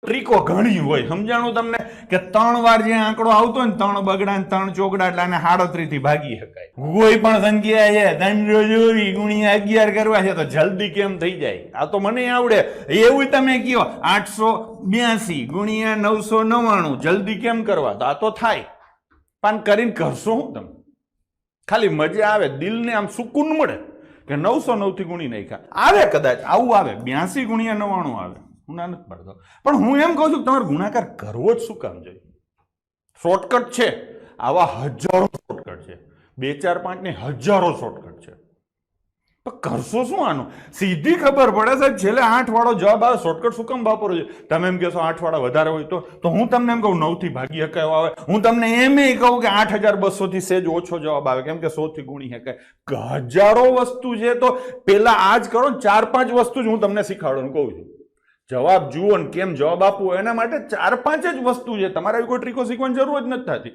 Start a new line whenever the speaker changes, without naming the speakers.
ટ્રીકો ઘણી હોય. સમજાણું તમને કે 3 વાર જે આંકડો આવતો ને 3 બગડા ને 3 ચોકડા એટલે આને 37 થી ભાગી શકાય. કોઈ પણ સંખ્યા છે 324 ગુણ્યા 11 કરવા છે તો જલ્દી કેમ થઈ જાય? આ તો મને આવડે. એવું તમે કયો 882 ગુણ્યા 999 જલ્દી કેમ કરવા? તો આ તો થાય. પણ કરીને કરશો હું તમે? ખાલી મજા આવે, દિલને આમ સુકૂન મળે કે 909 થી ગુણી નાખ્યા. આવે કદાચ આવું આવે 82 ગુણ્યા 99 આવે. હું ના નથી પાડતો, પણ હું એમ કહું છું કે તમારે ગુણાકાર કરવો જ શું કામ જોઈએ? શોર્ટકટ છે, આવા હજારો શોર્ટકટ છે, 2 4 5 ની હજારો શોર્ટકટ છે. પણ કરશો શું આનું? સીધી ખબર પડે સાહેબ, છેલ્લે 8 વાળો જવાબ આવે. શોર્ટકટ શું કામ વાપરો છો? તમે એમ કહેશો 8 વાળા વધારે હોય તો હું તમને એમ કહું 9 થી ભાગી શકાય આવે. હું તમને એમ કહું કે 8200 થી સેજ ઓછો જવાબ આવે, કેમ કે 100 થી ગુણી શકાય. હજારો વસ્તુ છે, તો પેલા આ જ કરો. 4 5 વસ્તુ જ હું તમને શીખવાડવાનું કહું છું. જવાબ જુઓ ને કેમ જવાબ આપવો, એના માટે 4 5 જ વસ્તુ છે. તમારે આવી કોઈ ટ્રીકો શીખવાની જરૂર જ નથી થતી.